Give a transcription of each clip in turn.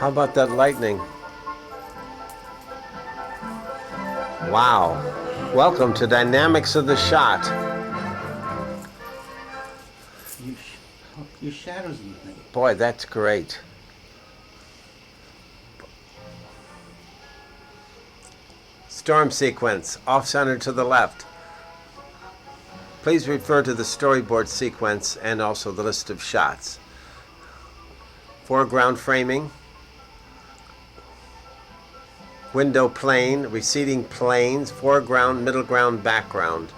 How about that lightning? Wow. Welcome to Dynamics of the Shot. Your shadows in the thing. Boy, that's great. Storm sequence, off-center to the left. Please refer to the storyboard sequence and also the list of shots. Foreground framing. Window plane, receding planes, foreground, middle ground, background.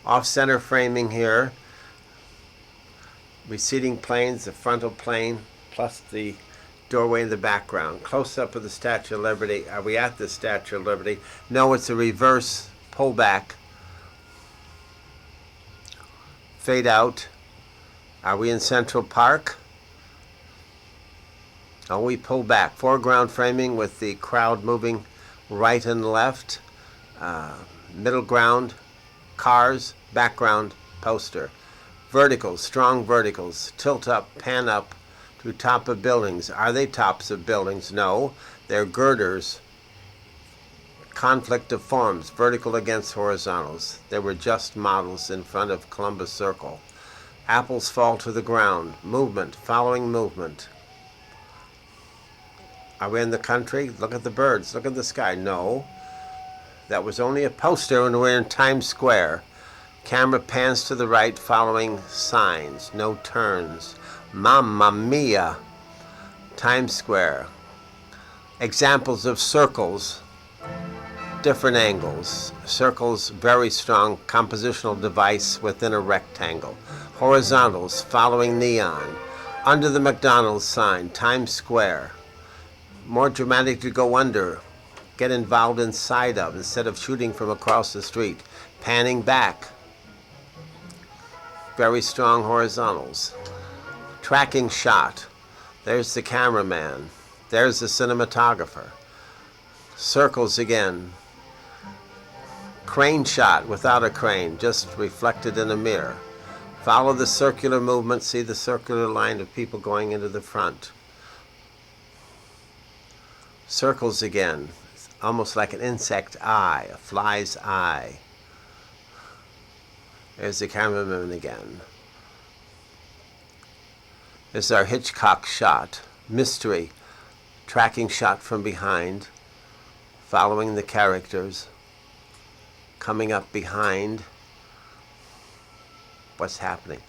Off-center framing here. Receding planes, the frontal plane, plus the doorway in the background. Close-up of the Statue of Liberty. Are we at the Statue of Liberty? No, it's a reverse pullback. Fade out. Are we in Central Park? Oh, we pull back. Foreground framing with the crowd moving right and left. Middle ground, cars. Background, poster. Verticals, strong verticals. Tilt up, pan up to top of buildings. Are they tops of buildings? No. They're girders. Conflict of forms, vertical against horizontals. They were just models in front of Columbus Circle. Apples fall to the ground. Movement, following movement. Are we in the country? Look at the birds. Look at the sky. No. That was only a poster when we're in Times Square. Camera pans to the right following signs. No turns. Mamma mia. Times Square. Examples of circles. Different angles. Circles, very strong compositional device within a rectangle. Horizontals following neon. Under the McDonald's sign. Times Square. More dramatic to go under, get involved inside of, instead of shooting from across the street. Panning back. Very strong horizontals. Tracking shot. There's the cameraman. There's the cinematographer. Circles again. Crane shot without a crane, just reflected in a mirror. Follow the circular movement, see the circular line of people going into the front. Circles again, almost like an insect eye, a fly's eye. There's the cameraman again. This is our Hitchcock shot, mystery, tracking shot from behind, following the characters, coming up behind. What's happening?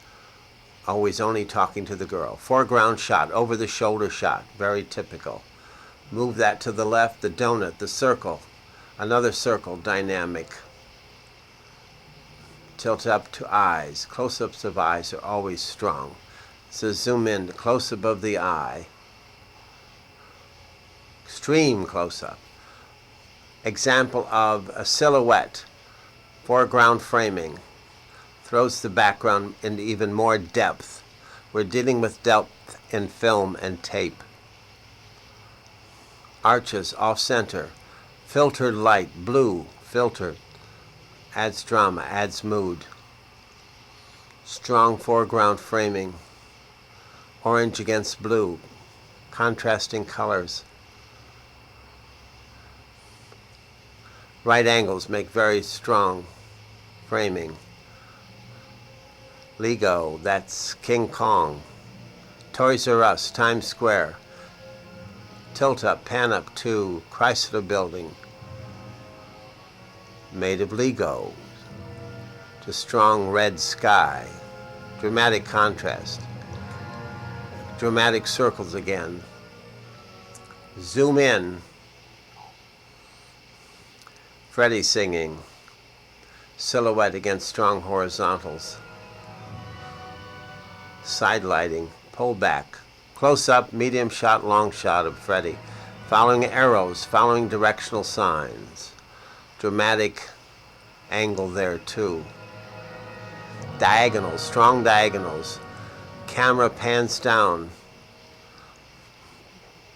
Always only talking to the girl. Foreground shot, over the shoulder shot, very typical. Move that to the left, the donut, the circle, another circle, dynamic. Tilt up to eyes. Close-ups of eyes are always strong. So zoom in, close above the eye. Extreme close-up. Example of a silhouette, foreground framing. Throws the background into even more depth. We're dealing with depth in film and tape. Arches off-center, filtered light, blue, filtered, adds drama, adds mood. Strong foreground framing, orange against blue, contrasting colors. Right angles make very strong framing. Lego, that's King Kong. Toys R Us, Times Square. Tilt up, pan up to Chrysler Building, made of Lego, to strong red sky, dramatic contrast, dramatic circles again. Zoom in, Freddie singing, silhouette against strong horizontals, side lighting, pull back. Close up, medium shot, long shot of Freddie. Following arrows, following directional signs. Dramatic angle there too. Diagonals, strong diagonals. Camera pans down.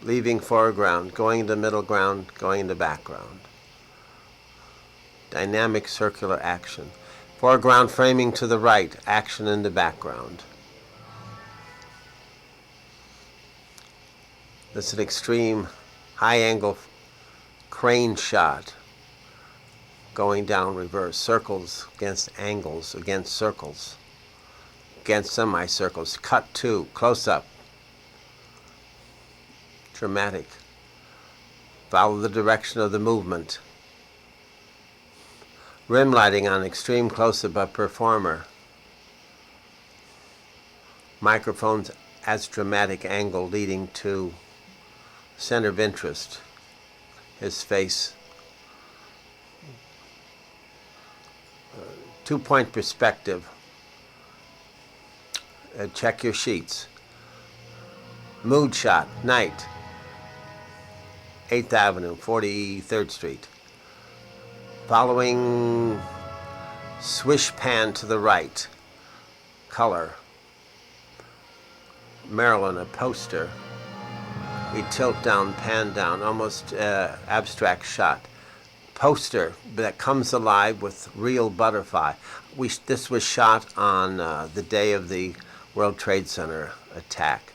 Leaving foreground, going into middle ground, going into background. Dynamic circular action. Foreground framing to the right, action in the background. This is an extreme high angle crane shot going down reverse. Circles against angles, against circles, against semicircles. Cut to, close up. Dramatic. Follow the direction of the movement. Rim lighting on extreme close-up of performer. Microphones as dramatic angle leading to center of interest. His face. 2-point perspective. Check your sheets. Mood shot, night. 8th Avenue, 43rd Street. Following swish pan to the right. Color. Maryland, a poster. We tilt down, pan down, almost abstract shot. Poster that comes alive with real butterfly. This was shot on the day of the World Trade Center attack.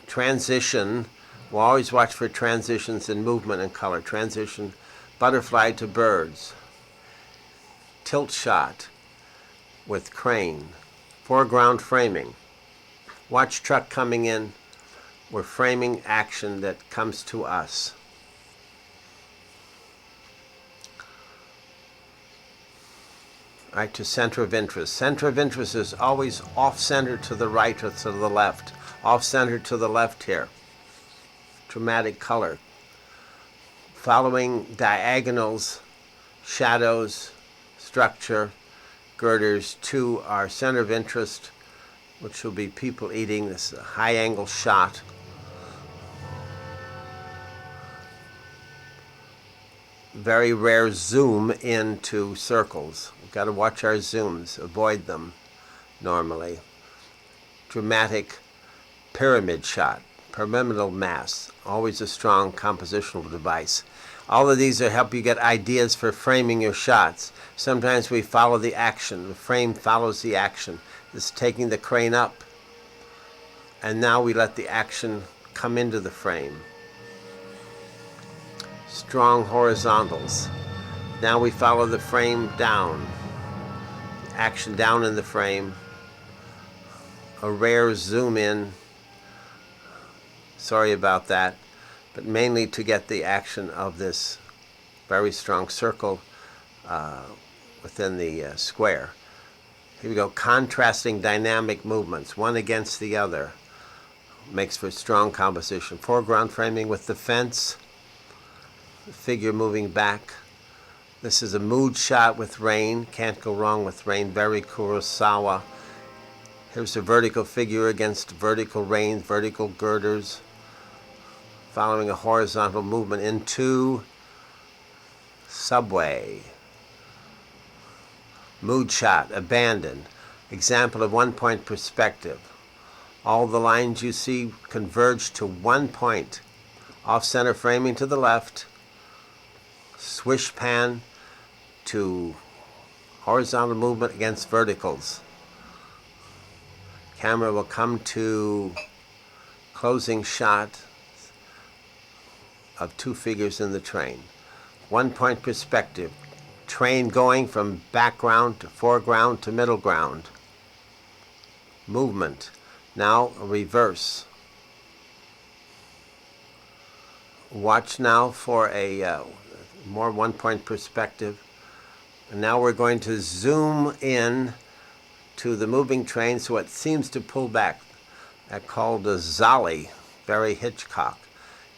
Transition, we'll always watch for transitions in movement and color. Transition, butterfly to birds. Tilt shot with crane. Foreground framing. Watch truck coming in. We're framing action that comes to us. All right, to center of interest. Center of interest is always off-center to the right or to the left. Off-center to the left here. Dramatic color. Following diagonals, shadows, structure, girders to our center of interest, which will be people eating. This is a high-angle shot. Very rare zoom into circles. We've got to watch our zooms, avoid them normally. Dramatic pyramid shot, pyramidal mass, always a strong compositional device. All of these will help you get ideas for framing your shots. Sometimes we follow the action. The frame follows the action. It's taking the crane up, and now we let the action come into the frame. Strong horizontals. Now we follow the frame down. Action down in the frame. A rare zoom in. Sorry about that, but mainly to get the action of this very strong circle within the square. Here we go, contrasting dynamic movements, one against the other. Makes for strong composition. Foreground framing with the fence. The figure moving back. This is a mood shot with rain. Can't go wrong with rain. Very Kurosawa. Here's a vertical figure against vertical rain, vertical girders. Following a horizontal movement into subway. Mood shot, abandoned. Example of 1-point perspective. All the lines you see converge to 1 point. Off-center framing to the left. Swish pan to horizontal movement against verticals. Camera will come to closing shot of 2 figures in the train. 1-point perspective. Train going from background to foreground to middle ground. Movement. Now a reverse. Watch now for a more 1-point perspective. And now we're going to zoom in to the moving train so it seems to pull back. That's called a Zolly, very Hitchcock.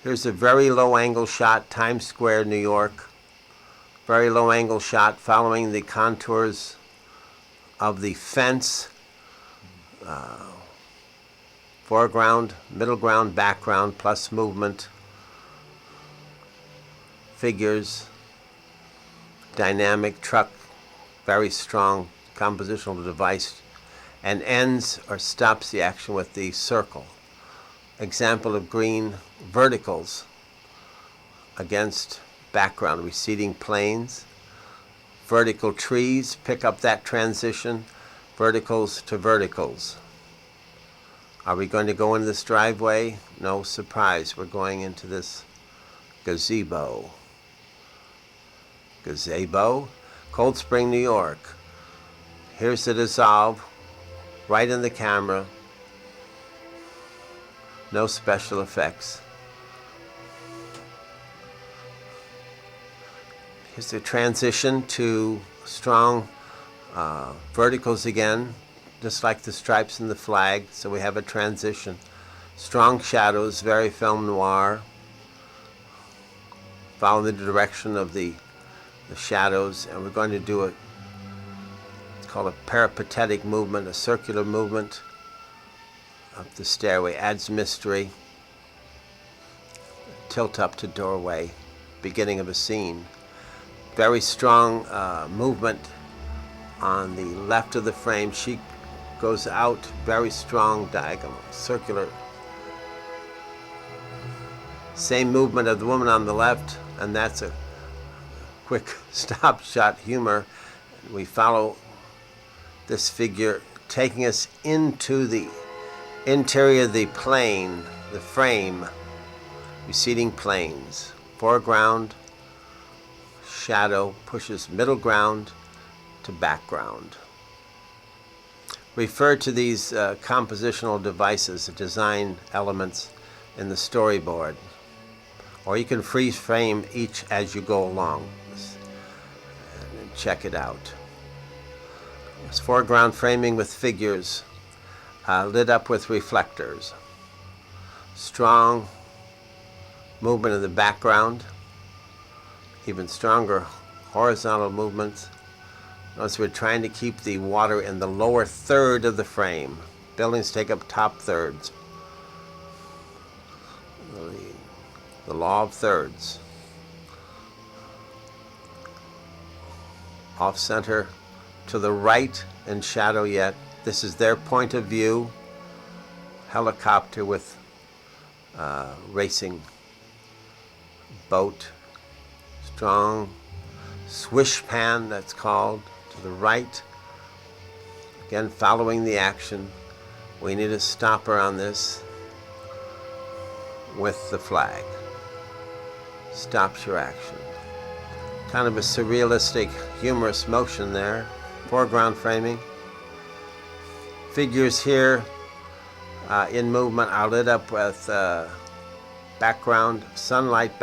Here's a very low angle shot, Times Square, New York. Very low angle shot following the contours of the fence. Foreground, middle ground, background, plus movement. Figures. Dynamic truck, very strong compositional device, and ends or stops the action with the circle. Example of green verticals against background, receding planes. Vertical trees, pick up that transition, verticals to verticals. Are we going to go into this driveway? No surprise, we're going into this gazebo. Gazebo, Cold Spring, New York. Here's the dissolve, right in the camera. No special effects. Here's the transition to strong verticals again, just like the stripes in the flag. So we have a transition. Strong shadows, very film noir. Follow the direction of the shadows, and we're going to do it's called a peripatetic movement, a circular movement up the stairway. Adds mystery. Tilt up to doorway, beginning of a scene. Very strong movement on the left of the frame. She goes out, very strong diagonal, circular. Same movement of the woman on the left, and that's a quick stop shot humor. We follow this figure taking us into the interior of the plane, the frame, receding planes. Foreground, shadow pushes middle ground to background. Refer to these compositional devices, the design elements in the storyboard, or you can freeze frame each as you go along and check it out. It's foreground framing with figures lit up with reflectors. Strong movement in the background, even stronger horizontal movements. Notice we're trying to keep the water in the lower third of the frame. Buildings take up top thirds. The law of thirds. Off center to the right in shadow yet. This is their point of view. Helicopter with racing boat. Strong swish pan, that's called, to the right. Again, following the action. We need a stopper on this with the flag. Stops your action. Kind of a surrealistic, humorous motion there. Foreground framing. Figures here in movement are lit up with background, sunlight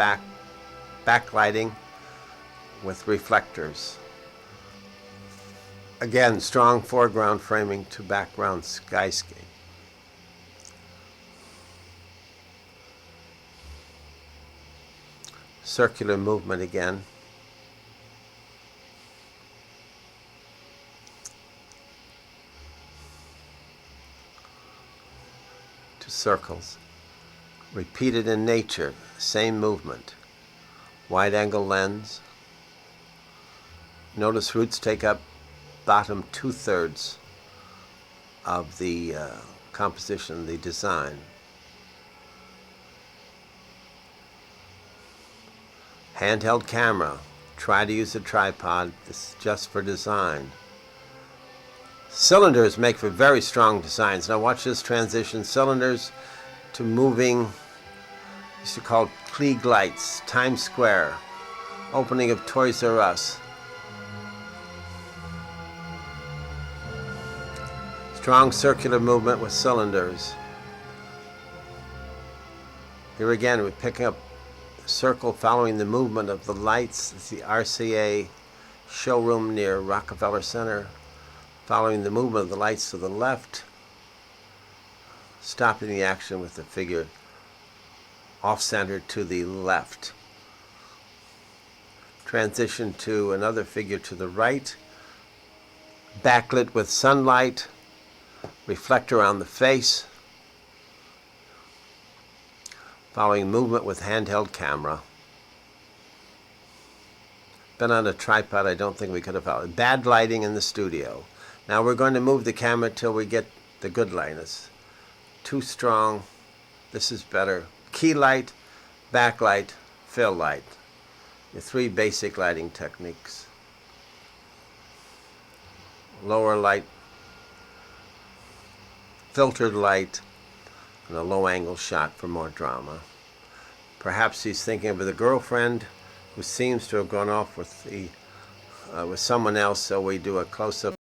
backlighting with reflectors. Again, strong foreground framing to background skyscape. Circular movement again. To circles. Repeated in nature, same movement. Wide angle lens. Notice roots take up bottom 2/3 of the composition, the design. Handheld camera. Try to use a tripod. This is just for design. Cylinders make for very strong designs. Now watch this transition. Cylinders to moving, used to call Klieg lights, Times Square, opening of Toys R Us. Strong circular movement with cylinders. Here again, we're picking up a circle following the movement of the lights. It's the RCA showroom near Rockefeller Center. Following the movement of the lights to the left. Stopping the action with the figure off-center to the left. Transition to another figure to the right. Backlit with sunlight. Reflector on the face. Following movement with handheld camera. Been on a tripod, I don't think we could have followed. Bad lighting in the studio. Now we're going to move the camera till we get the good light. It's too strong. This is better. Key light, backlight, fill light. The three basic lighting techniques. Lower light, filtered light, and a low-angle shot for more drama. Perhaps he's thinking of the girlfriend who seems to have gone off with someone else, so we do a close-up